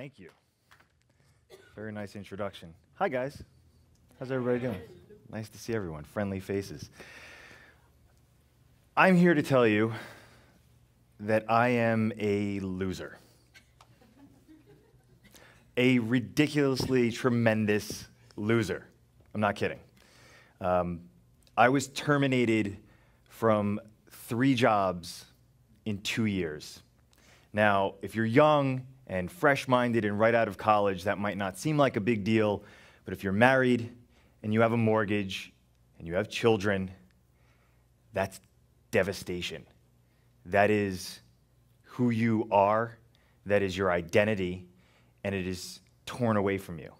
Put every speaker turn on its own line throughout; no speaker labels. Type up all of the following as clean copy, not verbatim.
Thank you. Very nice introduction. Hi, guys. How's everybody doing? Nice to see everyone. Friendly faces. I'm here to tell you that I am a loser. A ridiculously tremendous loser. I'm not kidding. I was terminated from 3 jobs in 2 years. Now, if you're young and fresh-minded and right out of college, that might not seem like a big deal, but if you're married and you have a mortgage and you have children, that's devastation. That is who you are, that is your identity, and it is torn away from you.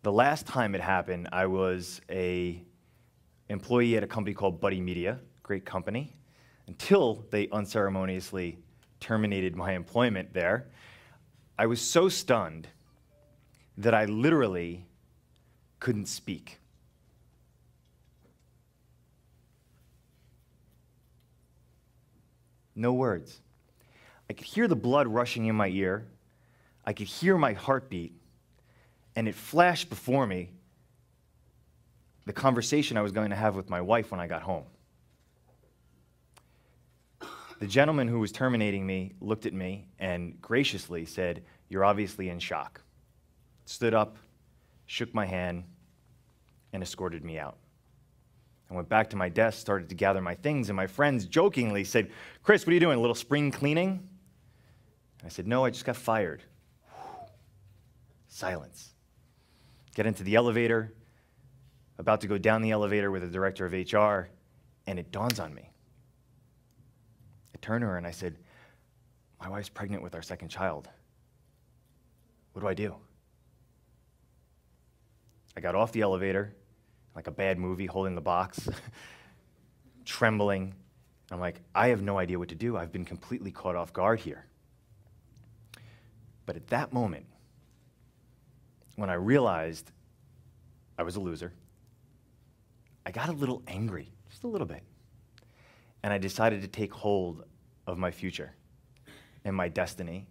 The last time it happened, I was an employee at a company called Buddy Media, great company, until they unceremoniously terminated my employment there. I was so stunned that I literally couldn't speak. No words. I could hear the blood rushing in my ear. I could hear my heartbeat, and it flashed before me the conversation I was going to have with my wife when I got home. The gentleman who was terminating me looked at me and graciously said, "You're obviously in shock." Stood up, shook my hand, and escorted me out. I went back to my desk, started to gather my things, and my friends jokingly said, "Chris, what are you doing, a little spring cleaning?" I said, "No, I just got fired." Silence. Get into the elevator, about to go down the elevator with the director of HR, and it dawns on me. I turned to her and I said, "My wife's pregnant with our 2nd child. What do I do?" I got off the elevator, like a bad movie, holding the box, trembling. I'm like, I have no idea what to do. I've been completely caught off guard here. But at that moment, when I realized I was a loser, I got a little angry, just a little bit. And I decided to take hold of my future and my destiny.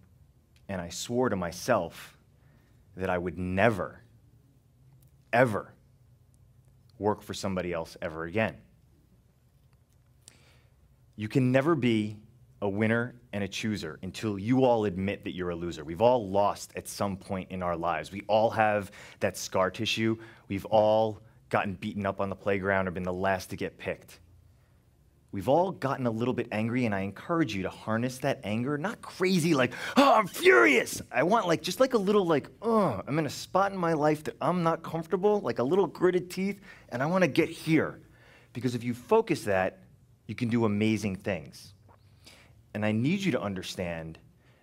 And I swore to myself that I would never, ever work for somebody else ever again. You can never be a winner and a chooser until you all admit that you're a loser. We've all lost at some point in our lives. We all have that scar tissue. We've all gotten beaten up on the playground or been the last to get picked. We've all gotten a little bit angry, and I encourage you to harness that anger, not crazy like, "Oh, I'm furious." I want just a little I'm in a spot in my life that I'm not comfortable, like a little gritted teeth, and I want to get here. Because if you focus that, you can do amazing things. And I need you to understand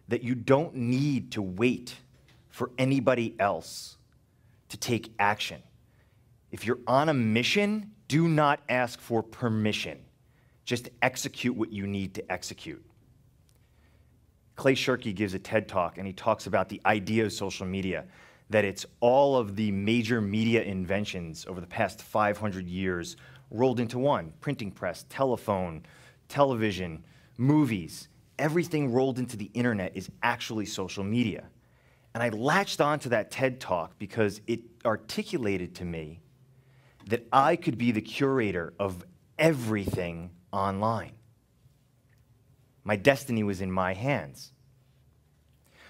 that you don't need to wait for anybody else to take action. If you're on a mission, do not ask for permission. Just execute what you need to execute. Clay Shirky gives a TED Talk, and he talks about the idea of social media, that it's all of the major media inventions over the past 500 years rolled into one. Printing press, telephone, television, movies, everything rolled into the internet is actually social media. And I latched onto that TED Talk because it articulated to me that I could be the curator of everything online. My destiny was in my hands.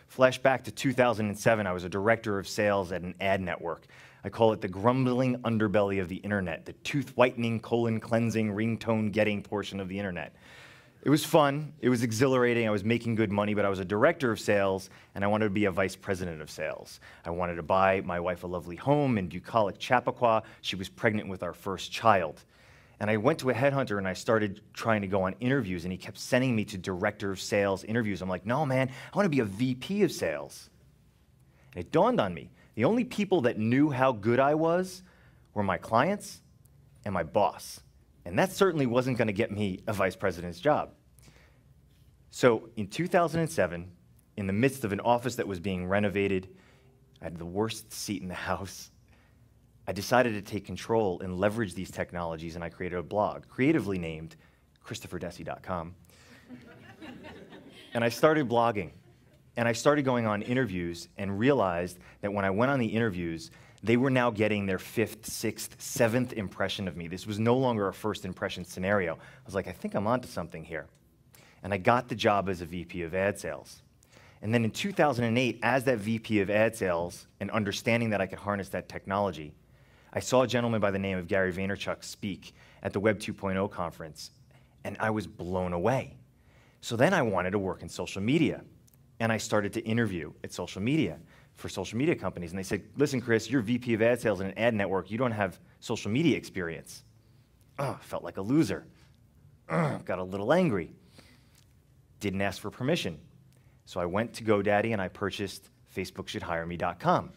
Flashback to 2007, I was a director of sales at an ad network. I call it the grumbling underbelly of the internet, the tooth-whitening, colon-cleansing, ringtone-getting portion of the internet. It was fun, it was exhilarating, I was making good money, but I was a director of sales, and I wanted to be a vice president of sales. I wanted to buy my wife a lovely home in Bucolic, Chappaqua. She was pregnant with our 1st child. And I went to a headhunter and I started trying to go on interviews, and he kept sending me to director of sales interviews. I'm like, "No, man, I want to be a VP of sales." And it dawned on me, the only people that knew how good I was were my clients and my boss. And that certainly wasn't going to get me a vice president's job. So in 2007, in the midst of an office that was being renovated, I had the worst seat in the house. I decided to take control and leverage these technologies, and I created a blog, creatively named ChristopherDessi.com. And I started blogging. And I started going on interviews and realized that when I went on the interviews, they were now getting their 5th, 6th, 7th impression of me. This was no longer a first impression scenario. I was like, I think I'm onto something here. And I got the job as a VP of ad sales. And then in 2008, as that VP of ad sales and understanding that I could harness that technology, I saw a gentleman by the name of Gary Vaynerchuk speak at the Web 2.0 conference, and I was blown away. So then I wanted to work in social media, and I started to interview at social media for social media companies, and they said, listen, Chris, you're VP of ad sales in an ad network. You don't have social media experience. Felt like a loser. Got a little angry. Didn't ask for permission. So I went to GoDaddy and I purchased FacebookShouldHireMe.com.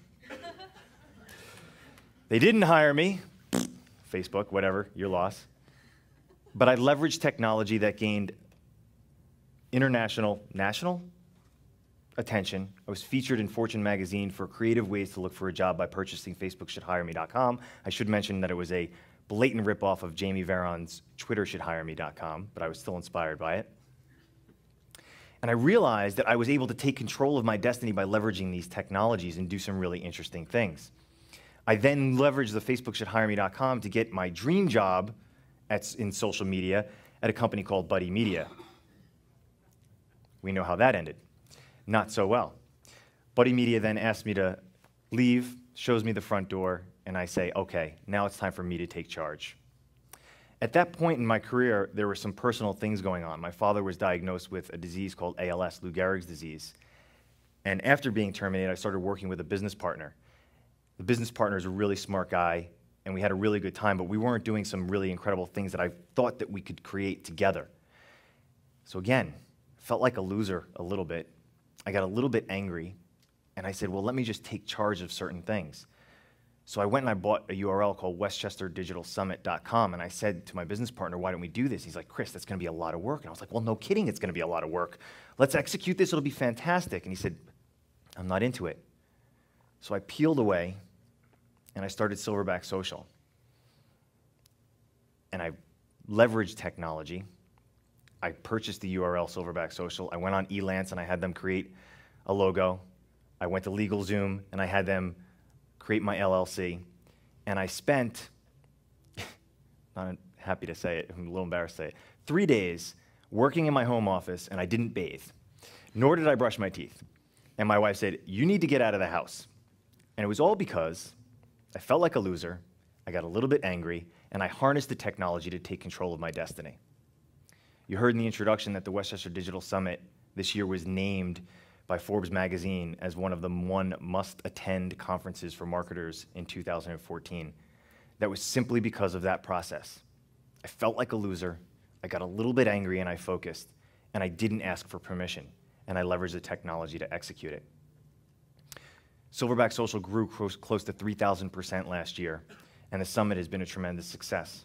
They didn't hire me. Facebook, whatever, your loss. But I leveraged technology that gained national attention. I was featured in Fortune magazine for creative ways to look for a job by purchasing FacebookShouldHireMe.com. I should mention that it was a blatant ripoff of Jamie Varon's TwitterShouldHireMe.com, but I was still inspired by it. And I realized that I was able to take control of my destiny by leveraging these technologies and do some really interesting things. I then leveraged the FacebookShouldHireMe.com to get my dream job in social media at a company called Buddy Media. We know how that ended. Not so well. Buddy Media then asked me to leave, shows me the front door, and I say, okay, now it's time for me to take charge. At that point in my career, there were some personal things going on. My father was diagnosed with a disease called ALS, Lou Gehrig's disease. And after being terminated, I started working with a business partner. The business partner is a really smart guy, and we had a really good time, but we weren't doing some really incredible things that I thought that we could create together. So again, felt like a loser a little bit. I got a little bit angry, and I said, well, let me just take charge of certain things. So I went and I bought a URL called westchesterdigitalsummit.com, and I said to my business partner, why don't we do this? He's like, Chris, that's going to be a lot of work. And I was like, well, no kidding, it's going to be a lot of work. Let's execute this, it'll be fantastic. And he said, I'm not into it. So I peeled away, and I started Silverback Social. And I leveraged technology. I purchased the URL Silverback Social. I went on Elance, and I had them create a logo. I went to LegalZoom, and I had them create my LLC, and I spent, not happy to say it, I'm a little embarrassed to say it, 3 days working in my home office, and I didn't bathe, nor did I brush my teeth. And my wife said, you need to get out of the house. And it was all because I felt like a loser, I got a little bit angry, and I harnessed the technology to take control of my destiny. You heard in the introduction that the Westchester Digital Summit this year was named by Forbes magazine as one of the must-attend conferences for marketers in 2014. That was simply because of that process. I felt like a loser, I got a little bit angry, and I focused, and I didn't ask for permission, and I leveraged the technology to execute it. Silverback Social grew close to 3,000% last year, and the summit has been a tremendous success.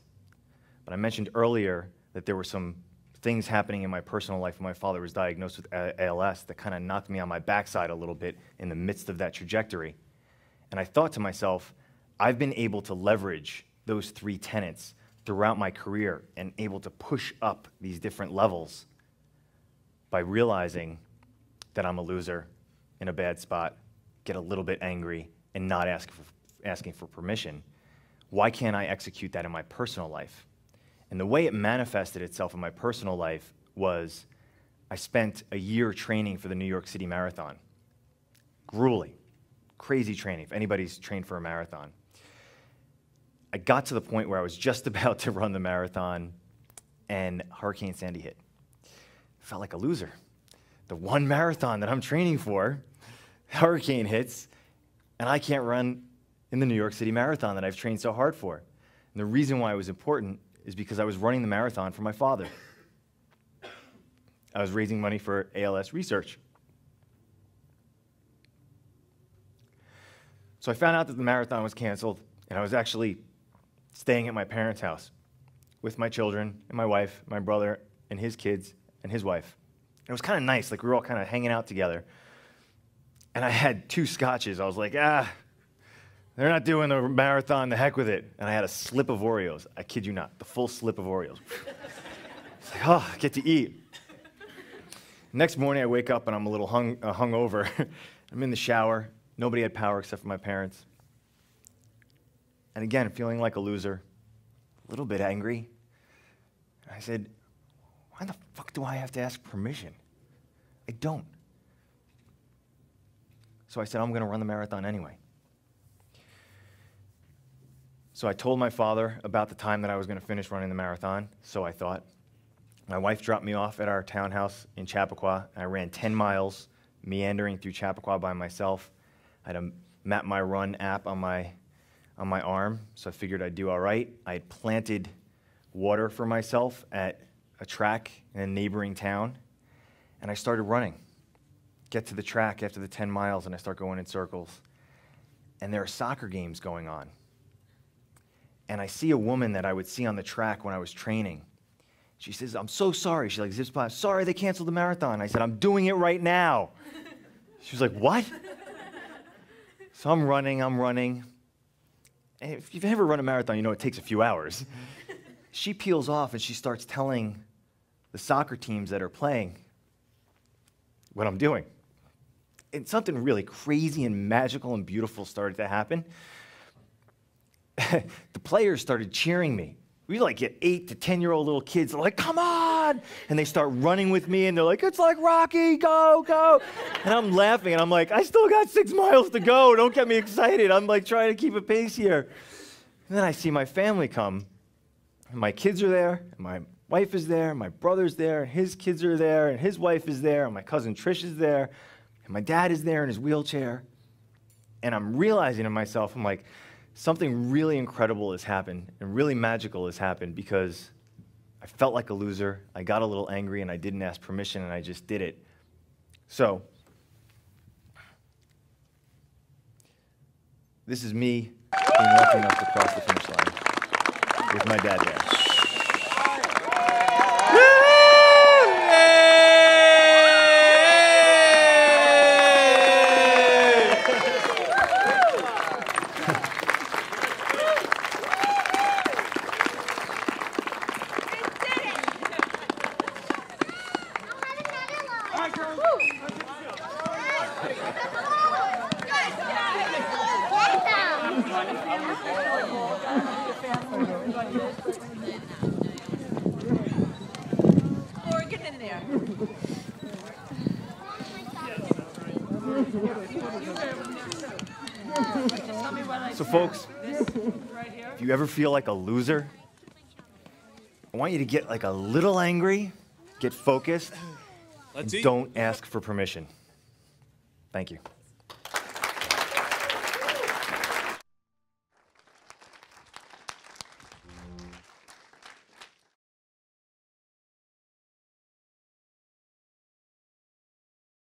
But I mentioned earlier that there were some things happening in my personal life when my father was diagnosed with ALS that kind of knocked me on my backside a little bit in the midst of that trajectory. And I thought to myself, I've been able to leverage those 3 tenets throughout my career and able to push up these different levels by realizing that I'm a loser in a bad spot, get a little bit angry, and not asking for permission. Why can't I execute that in my personal life? And the way it manifested itself in my personal life was I spent a year training for the New York City Marathon. Grueling, crazy training, if anybody's trained for a marathon. I got to the point where I was just about to run the marathon, and Hurricane Sandy hit. I felt like a loser. The one marathon that I'm training for, hurricane hits, and I can't run in the New York City Marathon that I've trained so hard for. And the reason why it was important is because I was running the marathon for my father. I was raising money for ALS research. So I found out that the marathon was canceled, and I was actually staying at my parents' house with my children and my wife, my brother, and his kids, and his wife. It was kind of nice, like we were all kind of hanging out together. And I had 2 scotches. I was like, they're not doing the marathon, the heck with it. And I had a slip of Oreos. I kid you not, the full slip of Oreos. It's like, oh, I get to eat. Next morning, I wake up and I'm a little hungover. I'm in the shower. Nobody had power except for my parents. And again, feeling like a loser, a little bit angry. I said, why the fuck do I have to ask permission? I don't. So I said, I'm going to run the marathon anyway. So I told my father about the time that I was going to finish running the marathon, so I thought. My wife dropped me off at our townhouse in Chappaqua. I ran 10 miles, meandering through Chappaqua by myself. I had a Map My Run app on my arm, so I figured I'd do all right. I had planted water for myself at a track in a neighboring town, and I started running. Get to the track after the 10 miles, and I start going in circles. And there are soccer games going on. And I see a woman that I would see on the track when I was training. She says, I'm so sorry. She like zips by, sorry they canceled the marathon. I said, I'm doing it right now. She was like, what? So I'm running. And if you've ever run a marathon, you know it takes a few hours. She peels off and she starts telling the soccer teams that are playing what I'm doing. And something really crazy and magical and beautiful started to happen. The players started cheering me. We like get 8 to 10-year-old little kids. They're like, come on! And they start running with me, and they're like, it's like Rocky, go, go! And I'm laughing, and I'm like, I still got 6 miles to go. Don't get me excited. I'm like trying to keep a pace here. And then I see my family come. And my kids are there, and my wife is there, and my brother's there, and his kids are there, and his wife is there, and my cousin Trish is there, and my dad is there in his wheelchair. And I'm realizing to myself, I'm like, something really incredible has happened and really magical has happened because I felt like a loser, I got a little angry, and I didn't ask permission, and I just did it. So, this is me being lucky enough to cross the finish line with my dad there. So folks, if you ever feel like a loser, I want you to get like a little angry, get focused, and don't ask for permission. Thank you.